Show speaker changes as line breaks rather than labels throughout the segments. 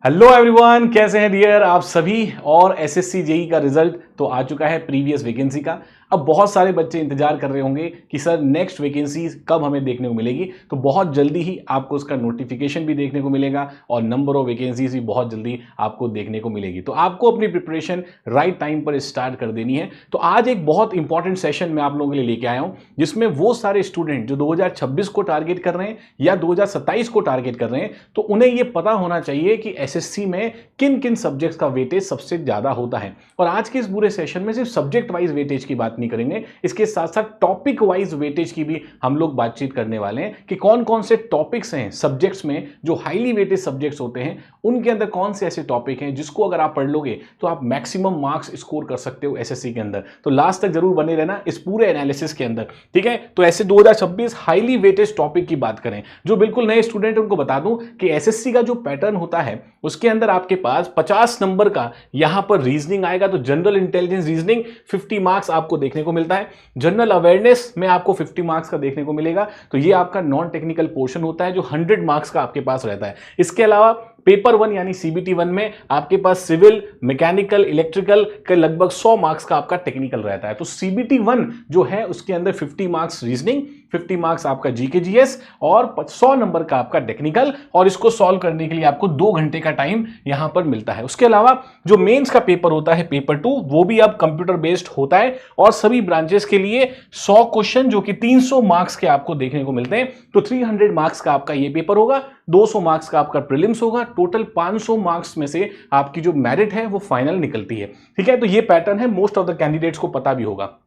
Hello everyone, कैसे हैं dear आप सभी। और एसएससी जेई का रिजल्ट तो आ चुका है प्रीवियस वैकेंसी का। अब बहुत सारे बच्चे इंतजार कर रहे होंगे कि सर नेक्स्ट वैकेंसी कब हमें देखने को मिलेगी। तो बहुत जल्दी ही आपको उसका नोटिफिकेशन भी देखने को मिलेगा और नंबर ऑफ वैकेंसीज भी बहुत जल्दी आपको देखने को मिलेगी। तो आपको अपनी प्रिपरेशन राइट टाइम पर स्टार्ट कर देनी है। तो आज एक बहुत इंपॉर्टेंट सेशन मैं आप लोगों के लिए लेके आया हूं, जिसमें वो सारे स्टूडेंट जो 2026 को टारगेट कर रहे हैं या 2027 को टारगेट कर रहे हैं, तो उन्हें यह पता होना चाहिए कि एसएससी में किन किन सब्जेक्ट्स का वेटेज सबसे ज्यादा होता है। और आज के इस पूरे सेशन में सिर्फ सब्जेक्ट वाइज वेटेज की बात नहीं करेंगे, इसके साथ साथ टॉपिक वाइज वेटेज की भी हम लोग बातचीत करने वाले हैं कि कौन कौन से टॉपिक्स हैं सब्जेक्ट्स में जो हाईली वेटेज सब्जेक्ट्स होते हैं, उनके अंदर कौन से ऐसे टॉपिक हैं जिसको अगर आप पढ़ लोगे तो आप मैक्सिमम मार्क्स स्कोर कर सकते हो एसएससी के अंदर। तो लास्ट तक जरूर बने रहना इस पूरे एनालिसिस के अंदर, ठीक है। तो ऐसे 2026 हाईली वेटेज टॉपिक की बात करें, जो बिल्कुल नए स्टूडेंट उनको बता दूं कि एसएससी का जो पैटर्न होता है उसके अंदर आपके पास 50 नंबर का यहां पर रीजनिंग आएगा। तो जनरल इंटेलिजेंस रीजनिंग 50 मार्क्स आपको देखने को मिलता है। जनरल अवेयरनेस में आपको 50 मार्क्स का देखने को मिलेगा। तो ये आपका नॉन टेक्निकल पोर्शन होता है जो 100 मार्क्स का आपके पास रहता है। इसके अलावा पेपर 1 यानी सीबीटी 1 में आपके पास सिविल, मैकेनिकल, इलेक्ट्रिकल के लगभग 100 मार्क्स का आपका टेक्निकल रहता है। तो सीबीटी 1 जो है उसके अंदर 50 मार्क्स रीजनिंग, 50 मार्क्स आपका जीके जीएस और 100 नंबर का आपका टेक्निकल, और इसको सॉल्व करने के लिए आपको 2 घंटे का टाइम यहां पर मिलता है। उसके अलावा जो मेंस का पेपर होता है पेपर 2, वो भी अब कंप्यूटर बेस्ड होता है और सभी ब्रांचेस के लिए 100 क्वेश्चन जो कि 300 मार्क्स के आपको देखने को मिलते हैं। तो 300 मार्क्स का आपका ये पेपर होगा, 200 मार्क्स का आपका प्रीलिम्स होगा, टोटल 500 मार्क्स में से आपकी जो मेरिट है वो फाइनल निकलती है, ठीक है। तो ये पैटर्न है, मोस्ट ऑफ द कैंडिडेट्स को पता भी होगा।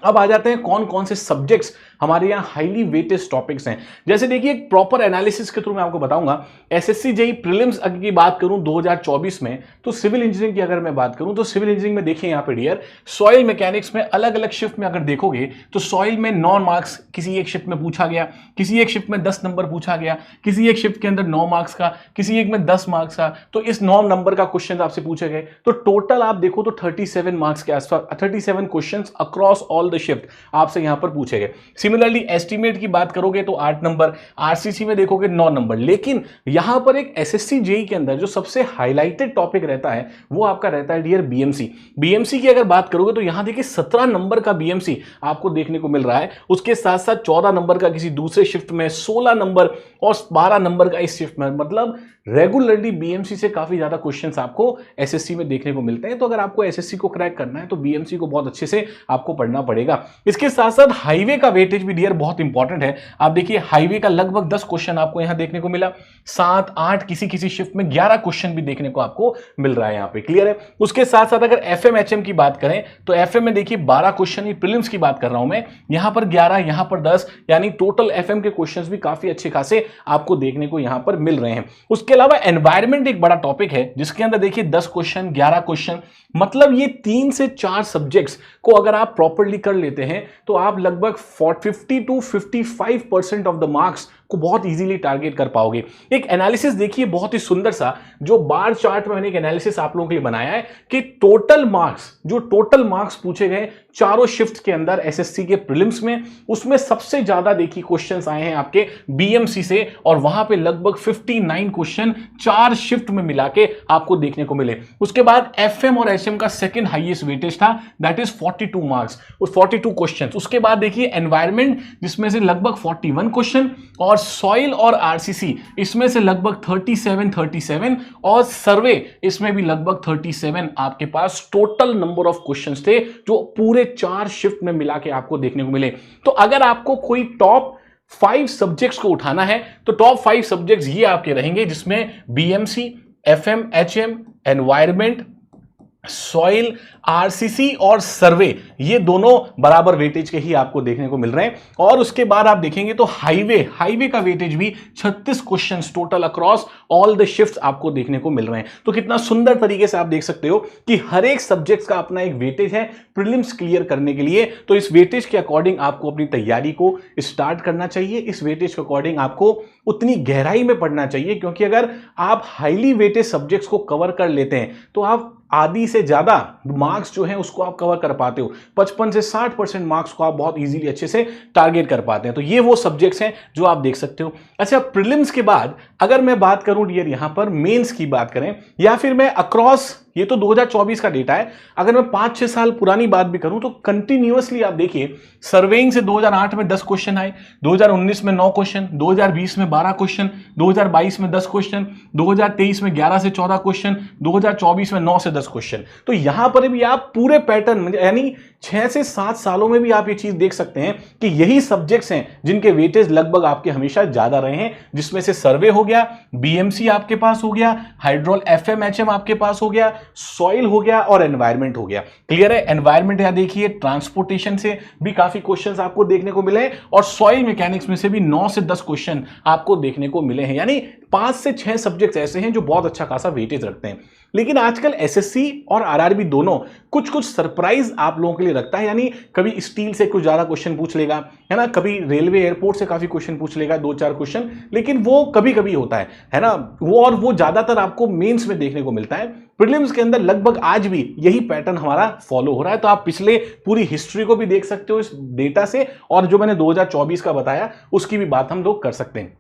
अब आ जाते हैं कौन कौन से सब्जेक्ट्स हमारे यहाँ हाईली वेटेज टॉपिक्स हैं। जैसे देखिए एक प्रॉपर एनालिसिस के थ्रू मैं आपको बताऊंगा। एसएससी जेई प्रीलिम्स की बात करूं 2024 में, तो सिविल इंजीनियरिंग की अगर मैं बात करूं तो सिविल इंजीनियरिंग में देखिए यहाँ पे डियर सॉइल मैकेनिक्स में अलग अलग शिफ्ट में अगर देखोगे तो सॉइल में 9 मार्क्स किसी एक शिफ्ट में पूछा गया, किसी एक शिफ्ट में 10 नंबर पूछा गया, किसी एक शिफ्ट के अंदर 9 मार्क्स का, किसी एक में 10 मार्क्स का। तो इस 9 नंबर का क्वेश्चन आपसे पूछे गए, तो टोटल आप देखो तो 37 मार्क्स के आसपास 37 question across all the shift आपसे यहां पर पूछे गए। सिमिलरली एस्टीमेट की बात करोगे तो 8 नंबर, आरसीसी में देखोगे 9 नंबर। लेकिन यहां पर एक एसएससी जेई के अंदर जो सबसे हाईलाइटेड टॉपिक रहता है वो आपका रहता है डियर बीएमसी। बीएमसी की अगर बात करोगे तो यहां देखिए 17 नंबर का बीएमसी आपको देखने को मिल रहा है। उसके साथ साथ 14 नंबर का किसी दूसरे शिफ्ट में, 16 नंबर और 12 नंबर का इस शिफ्ट में। मतलब रेगुलरली बीएमसी से काफी ज्यादा क्वेश्चंस आपको एसएससी में देखने को मिलते हैं। तो अगर आपको एसएससी को क्रैक करना है तो बीएमसी को बहुत अच्छे से आपको पढ़ना पड़ेगा। इसके साथ साथ हाईवे का वेटेज भी डियर बहुत इंपॉर्टेंट है। आप देखिए हाईवे का लगभग 10 क्वेश्चन आपको यहां देखने को मिला, 7, 8, किसी किसी शिफ्ट में 11 क्वेश्चन भी देखने को आपको मिल रहा है यहां पे, क्लियर है। उसके साथ साथ अगर एफएम एचएम की बात करें तो एफएम में देखिए 12 क्वेश्चन, ये प्रीलिम्स की बात कर रहा हूं मैं, यहां पर 11, यहां पर 10, यानी टोटल एफएम के क्वेश्चंस भी काफी अच्छे खासे आपको देखने को यहां पर मिल रहे हैं। उसके अलावा एनवायरमेंट एक बड़ा टॉपिक है जिसके अंदर देखिए 10 क्वेश्चन, 11 क्वेश्चन। मतलब ये 3 से 4 सब्जेक्ट्स को अगर आप प्रॉपर्ली कर लेते हैं तो आप लगभग 50 to 55% ऑफ द मार्क्स को बहुत इजीली टारगेट कर पाओगे। एक एनालिसिस देखिए बहुत ही सुंदर सा, जो बार चार्ट में मैंने एक एनालिसिस आप लोगों के लिए बनाया है कि टोटल मार्क्स पूछे गए चारों शिफ्ट के अंदर एसएससी के प्रीलिम्स में, उसमें सबसे ज्यादा देखिए क्वेश्चंस आए हैं आपके बीएमसी से, और वहां पे लगभग 59 क्वेश्चन 4 शिफ्ट में मिला के आपको देखने को मिले। उसके बाद एफएम और एचएम का सेकंड हाईएस्ट वेटेज था, दैट इज 42 मार्क्स, उस 42 क्वेश्चन। उसके बाद देखिए एनवायरमेंट जिसमें से लगभग 41 क्वेश्चन, और सॉइल और आरसीसी इसमें से लगभग 37 और सर्वे इसमें भी लगभग 37 आपके पास टोटल नंबर ऑफ क्वेश्चंस थे जो पूरे 4 शिफ्ट में मिला के आपको देखने को मिले। तो अगर आपको कोई टॉप 5 सब्जेक्ट्स को उठाना है तो टॉप 5 सब्जेक्ट्स ये आपके रहेंगे, जिसमें BMC, FM, HM, environment, soil, RCC और सर्वे, ये दोनों बराबर वेटेज के ही आपको देखने को मिल रहे हैं। और उसके बाद आप देखेंगे तो हाईवे का वेटेज भी 36 questions total across all the shifts आपको देखने को मिल रहे हैं। तो कितना सुंदर तरीके से आप देख सकते हो कि हर एक सब्जेक्ट का अपना एक वेटेज है प्रीलिम्स क्लियर करने के लिए। तो इस वेटेज के अकॉर्डिंग आपको अपनी तैयारी को स्टार्ट करना चाहिए। इस वेटेज के अकॉर्डिंग आपको उतनी गहराई में पढ़ना चाहिए, क्योंकि अगर आप हाईली वेटेज सब्जेक्ट्स को कवर कर लेते हैं तो आप आधी से ज्यादा मार्क्स जो है उसको आप कवर कर पाते हो। 55 से 60% मार्क्स को आप बहुत इजीली अच्छे से टारगेट कर पाते हैं। तो ये वो सब्जेक्ट्स हैं जो आप देख सकते हो। अच्छा, प्रीलिम्स के बाद अगर मैं बात करूं डियर यहां पर मेंस की बात करें या फिर मैं अक्रॉस, ये तो 2024 का डेटा है, अगर मैं 5-6 साल पुरानी बात भी करूं तो कंटिन्यूअसली आप देखिए सर्वेइंग से 2008 में 10 क्वेश्चन आए, 2019 में 9 क्वेश्चन, 2020 में 12 क्वेश्चन, 2022 में 10 क्वेश्चन, 2023 में 11 से 14 क्वेश्चन, 2024 में 9 से 10 क्वेश्चन। तो यहां पर भी आप पूरे पैटर्न यानी 6 से 7 सालों में भी आप ये चीज देख सकते हैं कि यही सब्जेक्ट्स हैं जिनके वेटेज लगभग आपके हमेशा ज्यादा रहे हैं, जिसमें से सर्वे हो गया, बीएमसी आपके पास हो गया, हाइड्रोल एफएमएचएम आपके पास हो गया, सॉइल हो गया और एनवायरमेंट हो गया। क्लियर है? एनवायरमेंट यहां देखिए ट्रांसपोर्टेशन से भी काफी क्वेश्चंस आपको देखने को मिले और सॉइल मैकेनिक्स में से भी 9 से 10 क्वेश्चन आपको देखने को मिले हैं, यानी 5 से 6 सब्जेक्ट्स ऐसे हैं जो बहुत अच्छा खासा वेटेज रखते हैं। लेकिन आजकल एसएससी और आरआरबी दोनों कुछ कुछ सरप्राइज आप लोगों के लिए रखता है, यानी कभी स्टील से कुछ ज्यादा क्वेश्चन पूछ लेगा, है ना, कभी रेलवे एयरपोर्ट से काफी क्वेश्चन पूछ लेगा, 2-4 क्वेश्चन, लेकिन वो कभी कभी होता है ना, वो ज्यादातर आपको मेंस में देखने को मिलता है। प्रीलिम्स के अंदर लगभग आज भी यही पैटर्न हमारा फॉलो हो रहा है। तो आप पिछले पूरी हिस्ट्री को भी देख सकते हो इस डेटा से, और जो मैंने 2024 का बताया उसकी भी बात हम लोग कर सकते हैं।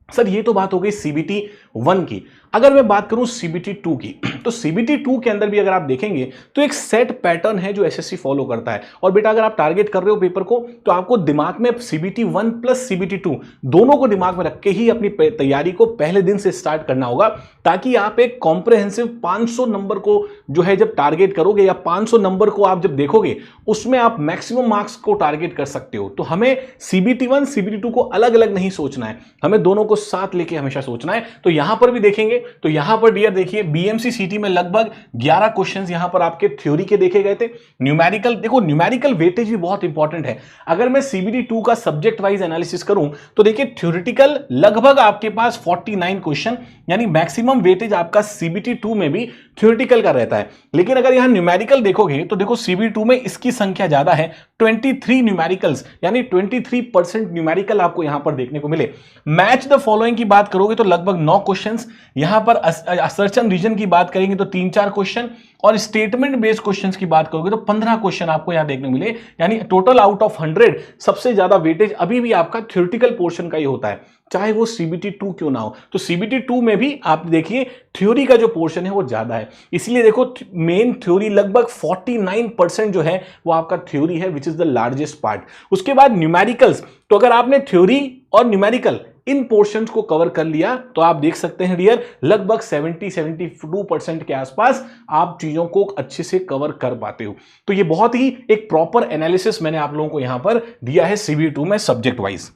सर ये तो बात हो गई सीबीटी 1 की। अगर मैं बात करूं सीबीटी 2 की, तो सीबीटी 2 के अंदर भी अगर आप देखेंगे तो एक सेट पैटर्न है जो एसएससी फॉलो करता है। और बेटा अगर आप टारगेट कर रहे हो पेपर को तो आपको दिमाग में सीबीटी 1 प्लस सीबीटी 2 दोनों को दिमाग में रख के ही अपनी तैयारी को पहले दिन से स्टार्ट करना होगा, ताकि आप एक कॉम्प्रिहेंसिव 500 नंबर को जो है जब टारगेट करोगे या 500 नंबर को आप जब देखोगे उसमें आप मैक्सिमम मार्क्स को टारगेट कर सकते हो। तो हमें सीबीटी 1 सीबीटी 2 को अलग अलग नहीं सोचना है, हमें दोनों को साथ लेके हमेशा सोचना है। तो यहां पर भी देखेंगे तो यहां पर डियर देखिए बीएमसी सीटी में लगभग 11 क्वेश्चंस यहां पर आपके थ्योरी के देखे गए थे। न्यूमेरिकल, देखो न्यूमेरिकल वेटेज भी बहुत इंपॉर्टेंट है। अगर मैं सीबीटी 2 का सब्जेक्ट वाइज एनालिसिस करूं तो देखिए थ्योरेटिकल लगभग आपके पास 49 क्वेश्चन, यानी मैक्सिमम वेटेज आपका सीबीटी 2 में भी थ्योरेटिकल का रहता है। लेकिन अगर यहां न्यूमेरिकल देखोगे तो देखो सीबीटी 2 में इसकी संख्या ज्यादा है, 23 न्यूमेरिकल्स, यानी 23% न्यूमेरिकल आपको यहां पर देखने को मिले। मैच द फॉलोइंग की बात करोगे तो लगभग 9 क्वेश्चंस, यहां पर असर्शन रीजन की बात करेंगे तो 3-4 क्वेश्चन, और स्टेटमेंट बेस्ड क्वेश्चंस की बात करोगे तो 15 क्वेश्चन आपको यहां देखने को मिले। यानी टोटल आउट ऑफ 100 सबसे ज्यादा वेटेज अभी भी आपका थ्योरेटिकल पोर्शन का ही होता है, चाहे वो सीबीटी 2 क्यों ना हो। तो सीबीटी 2 में भी आप देखिए थ्योरी का जो पोर्शन है वो ज्यादा है, इसलिए देखो मेन थ्योरी लगभग 49% जो है वो आपका थ्योरी है, which is the largest part. उसके बाद न्यूमेरिकल्स, तो अगर आपने थ्योरी और न्यूमेरिकल इन पोर्शंस को कवर कर लिया तो आप देख सकते हैं डियर लगभग 70-72% के आसपास आप चीजों को अच्छे से कवर कर पाते हो। तो ये बहुत ही एक प्रॉपर एनालिसिस मैंने आप लोगों को यहां पर दिया है सीबीटी 2 में सब्जेक्ट वाइज।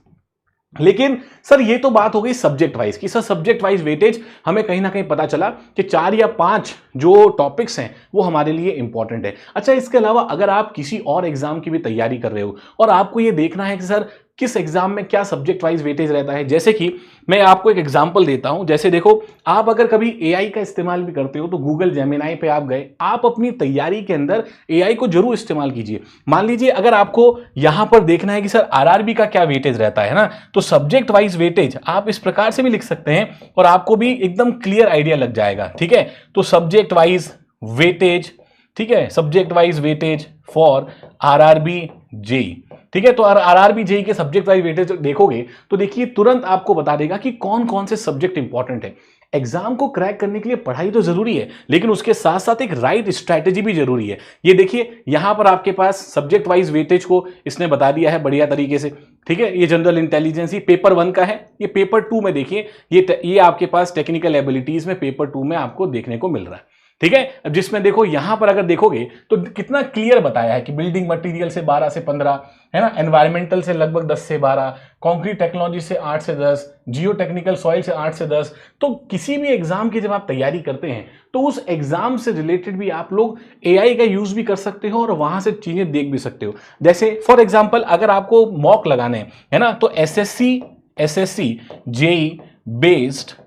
लेकिन सर ये तो बात हो गई सब्जेक्ट वाइज की, सर सब्जेक्ट वाइज वेटेज हमें कहीं ना कहीं पता चला कि 4 या 5 जो टॉपिक्स हैं वो हमारे लिए इंपॉर्टेंट है। अच्छा, इसके अलावा अगर आप किसी और एग्जाम की भी तैयारी कर रहे हो और आपको ये देखना है कि सर किस एग्जाम में क्या सब्जेक्ट वाइज वेटेज रहता है, जैसे कि मैं आपको एक एग्जांपल देता हूं। जैसे देखो, आप अगर कभी एआई का इस्तेमाल भी करते हो तो गूगल जेमिनाई पे आप गए, आप अपनी तैयारी के अंदर एआई को जरूर इस्तेमाल कीजिए। मान लीजिए अगर आपको यहां पर देखना है कि सर आरआरबी का क्या वेटेज रहता है ना, तो सब्जेक्ट वाइज वेटेज आप इस प्रकार से भी लिख सकते हैं और आपको भी एकदम क्लियर आइडिया लग जाएगा। ठीक है, तो सब्जेक्ट वाइज वेटेज, ठीक है, subject wise weightage for RRB JE. ठीक है, तो आरआरबी जेई के सब्जेक्ट वाइज वेटेज देखोगे तो देखिए तुरंत आपको बता देगा कि कौन कौन से सब्जेक्ट इंपॉर्टेंट है। एग्जाम को क्रैक करने के लिए पढ़ाई तो जरूरी है, लेकिन उसके साथ साथ एक राइट स्ट्रैटेजी भी जरूरी है। ये देखिए यहां पर आपके पास सब्जेक्ट वाइज वेटेज को इसने बता दिया है बढ़िया तरीके से। ठीक है, ये जनरल इंटेलिजेंस, ये पेपर 1 का है। ये पेपर 2 में देखिए ये आपके पास टेक्निकल एबिलिटीज में पेपर 2 में आपको देखने को मिल रहा है। ठीक है, अब जिसमें देखो यहां पर अगर देखोगे तो कितना क्लियर बताया है कि बिल्डिंग मटेरियल से 12 से 15 है ना, एनवायरमेंटल से लगभग 10 से 12, कंक्रीट टेक्नोलॉजी से 8 से 10, जियो टेक्निकल सॉइल से 8 से 10। तो किसी भी एग्जाम की जब आप तैयारी करते हैं तो उस एग्जाम से रिलेटेड भी आप लोग एआई का यूज भी कर सकते हो और वहां से चीजें देख भी सकते हो। जैसे फॉर एग्जाम्पल अगर आपको मॉक लगाने है ना, तो SSC JE based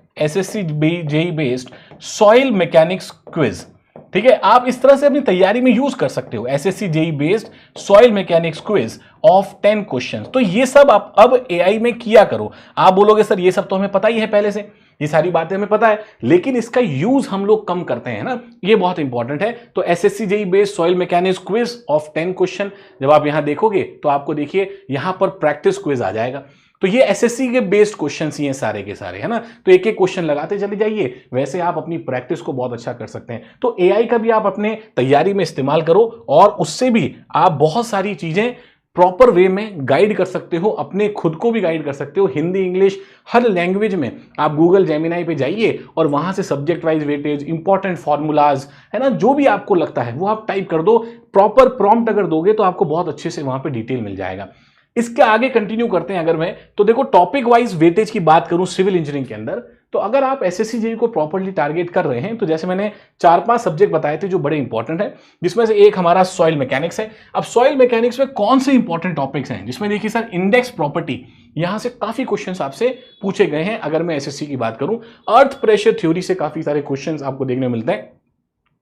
soil mechanics quiz, ठीक है, आप इस तरह से अपनी तैयारी में यूज कर सकते हो। SSC JE based soil mechanics quiz of 10 questions. तो ये सब आप अब एआई में किया करो। आप बोलोगे सर ये सब तो हमें पता ही है पहले से, ये सारी बातें हमें पता है, लेकिन इसका यूज हम लोग कम करते हैं ना, ये बहुत इंपॉर्टेंट है। तो SSC JE based soil mechanics quiz of 10 question जब आप यहां देखोगे तो आपको देखिए यहां पर प्रैक्टिस क्विज आ जाएगा। तो ये एसएससी के बेस्ड क्वेश्चन ही हैं सारे के सारे, है ना। तो एक एक क्वेश्चन लगाते चले जाइए, वैसे आप अपनी प्रैक्टिस को बहुत अच्छा कर सकते हैं। तो एआई का भी आप अपने तैयारी में इस्तेमाल करो और उससे भी आप बहुत सारी चीजें प्रॉपर वे में गाइड कर सकते हो, अपने खुद को भी गाइड कर सकते हो। हिंदी इंग्लिश हर लैंग्वेज में आप गूगल जेमिनाई पे जाइए और वहां से subject wise weightage, important formulas, है ना, जो भी आपको लगता है वो आप टाइप कर दो। प्रॉपर प्रॉम्प्ट अगर दोगे तो आपको बहुत अच्छे से वहां पे डिटेल मिल जाएगा। इसके आगे कंटिन्यू करते हैं अगर मैं, तो देखो टॉपिक वाइज वेटेज की बात करूं सिविल इंजीनियरिंग के अंदर, तो अगर आप एसएससी जेईई को प्रॉपर्ली टारगेट कर रहे हैं तो जैसे मैंने 4-5 सब्जेक्ट बताए थे जो बड़े इंपॉर्टेंट है, जिसमें से एक हमारा सॉइल मैकेनिक्स है। अब सॉइल मैकेनिक्स में कौन से इंपॉर्टेंट टॉपिक्स हैं, जिसमें देखिए सर इंडेक्स प्रॉपर्टी, यहां से काफी क्वेश्चंस आपसे पूछे गए हैं। अगर मैं एसएससी की बात करूं, अर्थ प्रेशर थ्योरी से काफी सारे क्वेश्चंस आपको देखने मिलते हैं,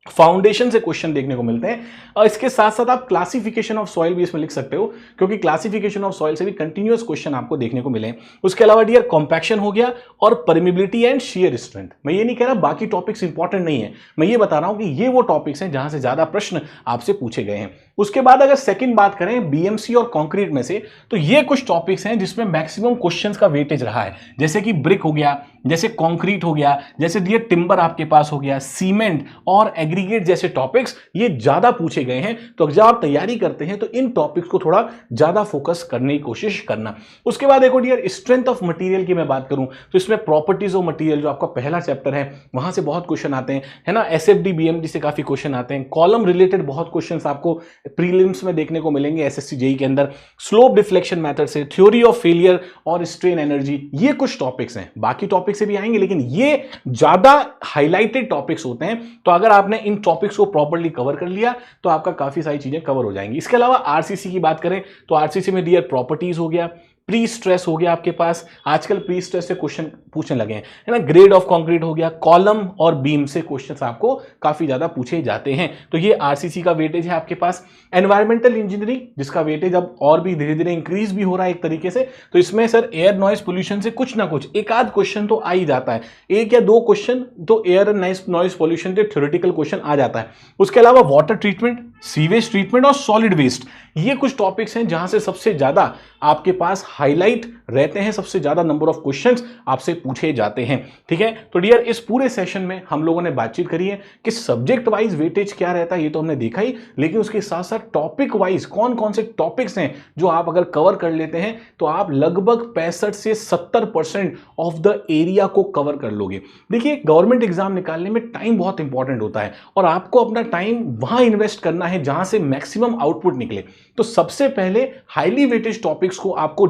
फाउंडेशन से क्वेश्चन देखने को मिलते हैं। और इसके साथ साथ आप क्लासिफिकेशन ऑफ सॉइल भी इसमें लिख सकते हो, क्योंकि क्लासिफिकेशन ऑफ सॉइल से भी कंटिन्यूअस क्वेश्चन आपको देखने को मिले। उसके अलावा डियर कॉम्पैक्शन हो गया और परमिबिलिटी एंड शियर स्ट्रेंथ। मैं ये नहीं कह रहा बाकी टॉपिक्स इंपॉर्टेंट नहीं है, मैं ये बता रहा हूं कि ये वो टॉपिक्स हैं जहां से ज्यादा प्रश्न आपसे पूछे गए हैं। उसके बाद अगर सेकंड बात करें बीएमसी और कंक्रीट में से, तो ये कुछ टॉपिक्स हैं जिसमें मैक्सिमम क्वेश्चंस का वेटेज रहा है, जैसे कि ब्रिक हो गया, जैसे कंक्रीट हो गया, जैसे डियर टिम्बर आपके पास हो गया, सीमेंट और एग्रीगेट जैसे टॉपिक्स ये ज्यादा पूछे गए हैं। तो जब आप तैयारी करते हैं तो इन टॉपिक्स को थोड़ा ज्यादा फोकस करने की कोशिश करना। उसके बाद देखो डियर स्ट्रेंथ ऑफ मटेरियल की मैं बात करूं तो इसमें प्रॉपर्टीज ऑफ मटेरियल जो आपका पहला चैप्टर है वहां से बहुत क्वेश्चन आते हैं, है ना। एसएफडी बीएमडी से काफी क्वेश्चन आते हैं, कॉलम रिलेटेड बहुत क्वेश्चन आपको प्रीलिम्स में देखने को मिलेंगे एसएससी जेईई के अंदर, स्लोप डिफ्लेक्शन मेथड से, थ्योरी ऑफ फेलियर और स्ट्रेन एनर्जी, ये कुछ टॉपिक्स हैं। बाकी टॉपिक से भी आएंगे लेकिन ये ज्यादा हाईलाइटेड टॉपिक्स होते हैं। तो अगर आपने इन टॉपिक्स को प्रॉपर्ली कवर कर लिया तो आपका काफी सारी चीजें कवर हो जाएंगी। इसके अलावा आरसीसी की बात करें तो आरसीसी में डियर प्रॉपर्टीज हो गया, प्री स्ट्रेस हो गया आपके पास, आजकल प्री स्ट्रेस से क्वेश्चन पूछने लगे हैं, है ना। ग्रेड ऑफ कंक्रीट हो गया, कॉलम और बीम से क्वेश्चंस आपको काफी ज्यादा पूछे जाते हैं। तो ये आरसीसी का वेटेज है आपके पास। एनवायरमेंटल इंजीनियरिंग जिसका वेटेज अब और भी धीरे धीरे इंक्रीज भी हो रहा है एक तरीके से, तो इसमें सर एयर नॉइज पोल्यूशन से कुछ ना कुछ एक आध क्वेश्चन तो आ ही जाता है, एक या दो क्वेश्चन तो एयर नॉइज पोल्यूशन से थ्योरेटिकल क्वेश्चन आ जाता है। उसके अलावा वाटर ट्रीटमेंट, सीवेज ट्रीटमेंट और सॉलिड वेस्ट, ये कुछ टॉपिक्स हैं जहां से सबसे ज्यादा आपके पास हाईलाइट रहते हैं, सबसे ज्यादा नंबर ऑफ क्वेश्चंस आपसे पूछे जाते हैं। ठीक है, तो डियर इस पूरे सेशन में हम लोगों ने बातचीत करी है कि सब्जेक्ट वाइज वेटेज क्या रहता है, ये तो हमने देखा ही, लेकिन उसके साथ साथ टॉपिक वाइज कौन कौन से टॉपिक्स हैं जो आप अगर कवर कर लेते हैं तो आप लगभग 65 से 70% ऑफ द एरिया को कवर कर लोगे। देखिए गवर्नमेंट एग्जाम निकालने में टाइम बहुत इंपॉर्टेंट होता है और आपको अपना टाइम वहां इन्वेस्ट करना है जहां से मैक्सिमम आउटपुट निकले। तो सबसे पहले हाईली वेटेज टॉपिक्स को आपको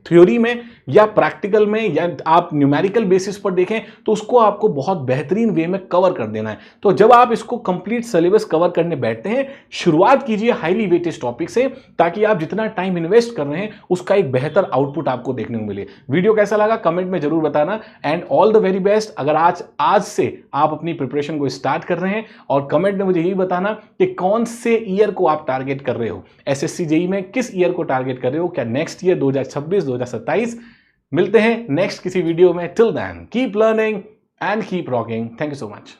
थ्योरी में या प्रैक्टिकल में या आप न्यूमेरिकल बेसिस पर देखें तो उसको आपको बहुत बेहतरीन वे में कवर कर देना है। तो जब आप इसको कंप्लीट सिलेबस कवर करने बैठते हैं, शुरुआत कीजिए हाईली वेटेज टॉपिक से, ताकि आप जितना टाइम इन्वेस्ट कर रहे हैं उसका एक बेहतर आउटपुट आपको देखने को मिले। वीडियो कैसा लगा कमेंट में जरूर बताना and all the very best. अगर आज से आप अपनी प्रिपरेशन को स्टार्ट कर रहे हैं और कमेंट में मुझे यही बताना कि कौन से ईयर को आप टारगेट कर रहे हो, एसएससी जेईई में किस ईयर को टारगेट कर रहे हो, क्या नेक्स्ट ईयर 2026 2027। मिलते हैं नेक्स्ट किसी वीडियो में। Till then keep learning and keep rocking. Thank you so much.